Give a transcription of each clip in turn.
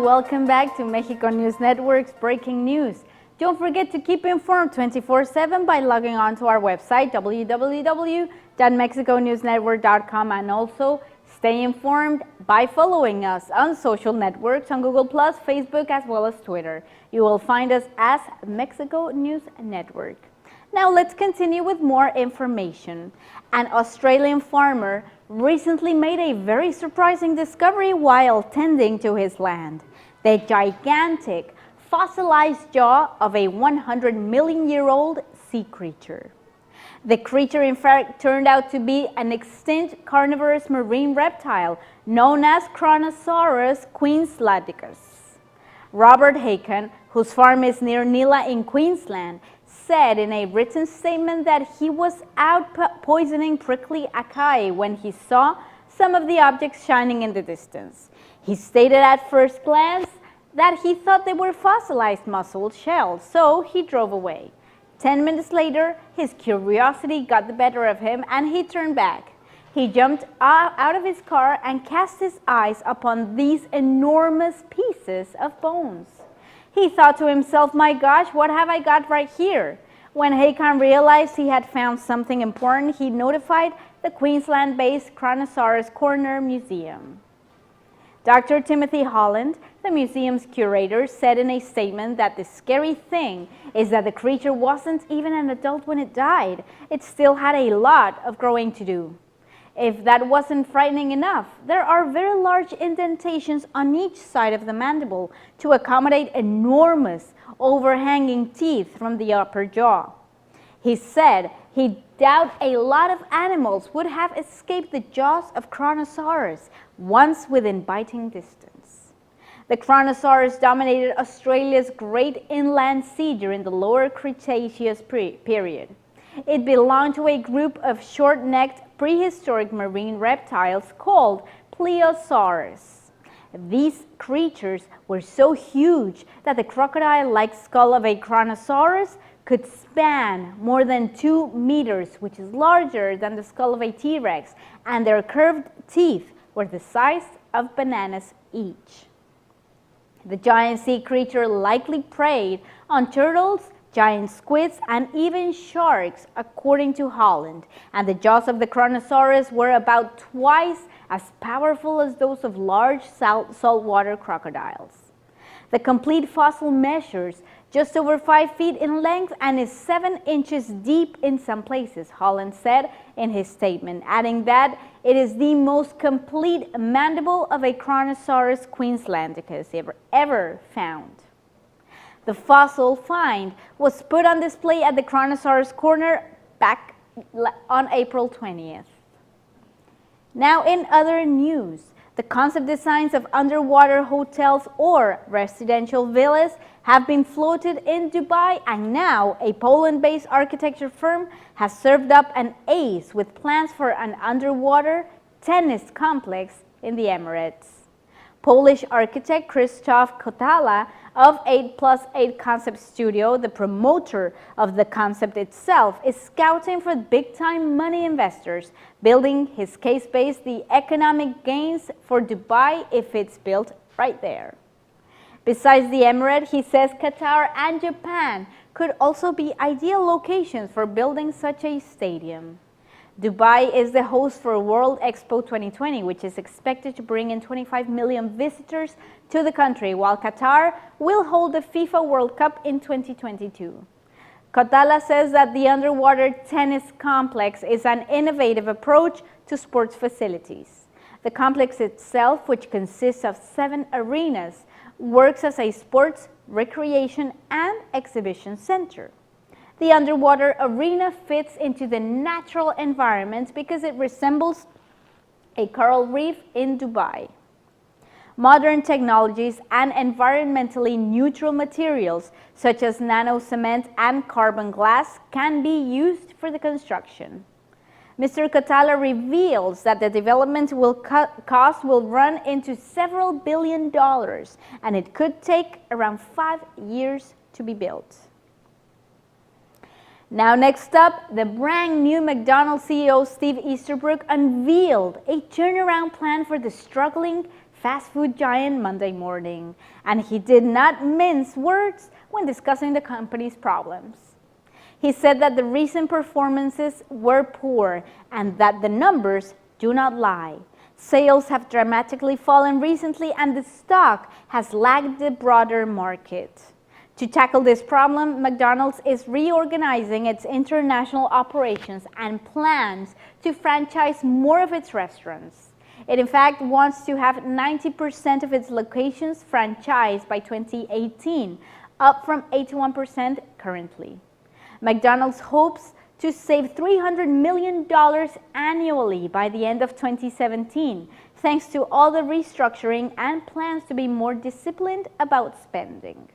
welcome back to Mexico News Network's Breaking News. Don't forget to keep informed 24/7 by logging on to our website www.mexiconewsnetwork.com, and also stay informed by following us on social networks on Google+, Facebook, as well as Twitter. You will find us as Mexico News Network. Now let's continue with more information. An Australian farmer recently made a very surprising discovery while tending to his land: the gigantic fossilized jaw of a 100-million-year-old sea creature. The creature in fact turned out to be an extinct carnivorous marine reptile known as Kronosaurus queenslandicus. Robert Hakan, whose farm is near Nilla in Queensland, said in a written statement that he was out poisoning prickly acai when he saw some of the objects shining in the distance. He stated at first glance that he thought they were fossilized mussel shells, so he drove away. 10 minutes later, his curiosity got the better of him and he turned back. He jumped out of his car and cast his eyes upon these enormous pieces of bones. He thought to himself, "My gosh, what have I got right here?" When Hakan realized he had found something important, he notified the Queensland-based Kronosaurus Corner Museum. Dr. Timothy Holland, the museum's curator, said in a statement that the scary thing is that the creature wasn't even an adult when it died. It still had a lot of growing to do. If that wasn't frightening enough, there are very large indentations on each side of the mandible to accommodate enormous overhanging teeth from the upper jaw. He said he doubted a lot of animals would have escaped the jaws of Kronosaurus once within biting distance. The Kronosaurus dominated Australia's Great Inland Sea during the Lower Cretaceous period. It belonged to a group of short-necked prehistoric marine reptiles called Plesiosaurus. These creatures were so huge that the crocodile-like skull of a Kronosaurus could span more than 2 meters, which is larger than the skull of a T-Rex, and their curved teeth were the size of bananas each. The giant sea creature likely preyed on turtles, giant squids, and even sharks, according to Holland, and the jaws of the Kronosaurus were about twice as powerful as those of large saltwater crocodiles. The complete fossil measures just over 5 feet in length and is 7 inches deep in some places, Holland said in his statement, adding that it is the most complete mandible of a Kronosaurus queenslandicus ever found. The fossil find was put on display at the Kronosaurus Corner back on April 20th. Now in other news, the concept designs of underwater hotels or residential villas have been floated in Dubai, and now a Poland-based architecture firm has served up an ace with plans for an underwater tennis complex in the Emirates. Polish architect Krzysztof Kotala of 8+8 Concept Studio, the promoter of the concept itself, is scouting for big-time money investors, building his case based the economic gains for Dubai if it's built right there. Besides the Emirate, he says Qatar and Japan could also be ideal locations for building such a stadium. Dubai is the host for World Expo 2020, which is expected to bring in 25 million visitors to the country, while Qatar will hold the FIFA World Cup in 2022. Kotala says that the underwater tennis complex is an innovative approach to sports facilities. The complex itself, which consists of 7 arenas, works as a sports, recreation, and exhibition center. The underwater arena fits into the natural environment because it resembles a coral reef in Dubai. Modern technologies and environmentally neutral materials such as nano cement and carbon glass can be used for the construction. Mr. Kotala reveals that the development cost will run into several $billion, and it could take around 5 years to be built. Now next up, the brand new McDonald's CEO Steve Easterbrook unveiled a turnaround plan for the struggling fast food giant Monday morning, and he did not mince words when discussing the company's problems. He said that the recent performances were poor and that the numbers do not lie. Sales have dramatically fallen recently and the stock has lagged the broader market. To tackle this problem, McDonald's is reorganizing its international operations and plans to franchise more of its restaurants. It in fact wants to have 90% of its locations franchised by 2018, up from 81% currently. McDonald's hopes to save $300 million annually by the end of 2017, thanks to all the restructuring and plans to be more disciplined about spending.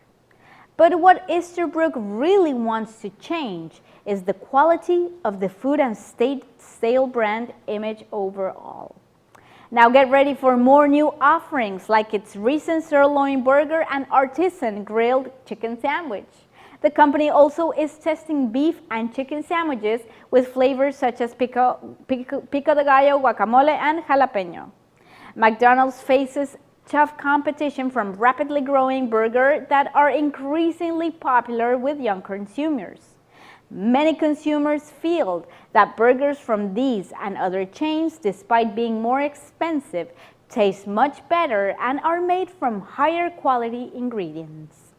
But what Easterbrook really wants to change is the quality of the food and stale brand image overall. Now get ready for more new offerings like its recent sirloin burger and artisan grilled chicken sandwich. The company also is testing beef and chicken sandwiches with flavors such as pico de gallo, guacamole, and jalapeno. McDonald's faces tough competition from rapidly growing burgers that are increasingly popular with young consumers. Many consumers feel that burgers from these and other chains, despite being more expensive, taste much better and are made from higher quality ingredients.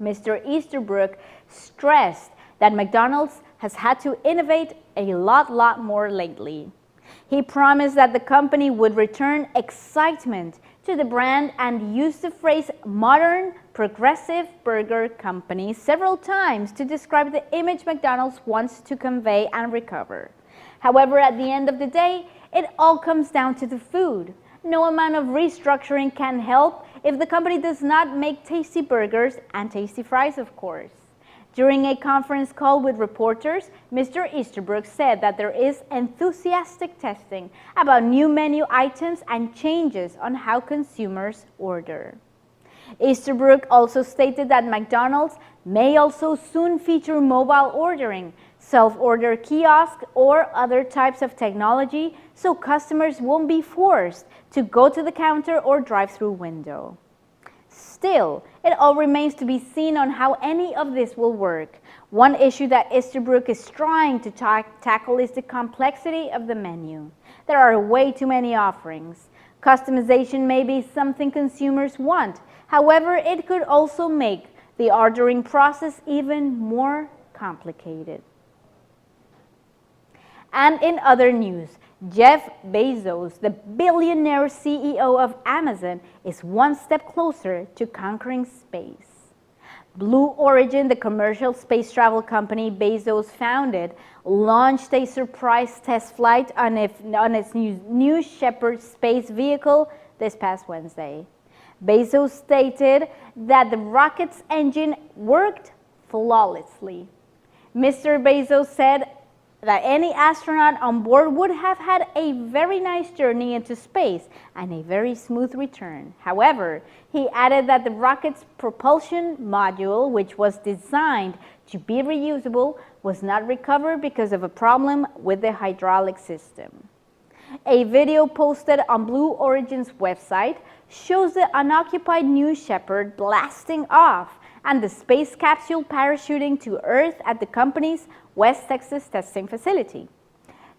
Mr. Easterbrook stressed that McDonald's has had to innovate a lot more lately. He promised that the company would return excitement to the brand and used the phrase modern, progressive burger company several times to describe the image McDonald's wants to convey and recover. However, at the end of the day, it all comes down to the food. No amount of restructuring can help if the company does not make tasty burgers and tasty fries, of course. During a conference call with reporters, Mr. Easterbrook said that there is enthusiastic testing about new menu items and changes on how consumers order. Easterbrook also stated that McDonald's may also soon feature mobile ordering, self-order kiosk, or other types of technology so customers won't be forced to go to the counter or drive-through window. Still, it all remains to be seen on how any of this will work. One issue that Easterbrook is trying to tackle is the complexity of the menu. There are way too many offerings. Customization may be something consumers want. However, it could also make the ordering process even more complicated. And in other news, Jeff Bezos, the billionaire CEO of Amazon, is one step closer to conquering space. Blue Origin, the commercial space travel company Bezos founded, launched a surprise test flight on its New Shepard space vehicle this past Wednesday. Bezos stated that the rocket's engine worked flawlessly. Mr. Bezos said that any astronaut on board would have had a very nice journey into space and a very smooth return. However, he added that the rocket's propulsion module, which was designed to be reusable, was not recovered because of a problem with the hydraulic system. A video posted on Blue Origin's website shows the unoccupied New Shepard blasting off and the space capsule parachuting to Earth at the company's West Texas testing facility.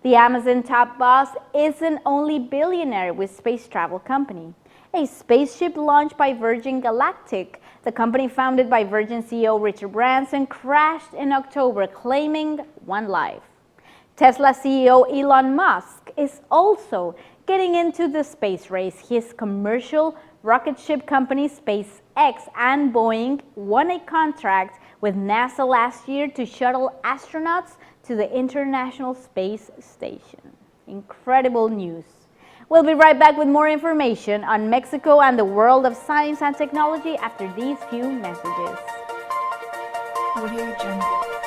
The Amazon top boss isn't only billionaire with space travel company. A spaceship launched by Virgin Galactic, the company founded by Virgin CEO Richard Branson, crashed in October, claiming one life. Tesla CEO Elon Musk is also getting into the space race. His commercial rocket ship company SpaceX and Boeing won a contract with NASA last year to shuttle astronauts to the International Space Station. Incredible news. We'll be right back with more information on Mexico and the world of science and technology after these few messages. Audio Jungle.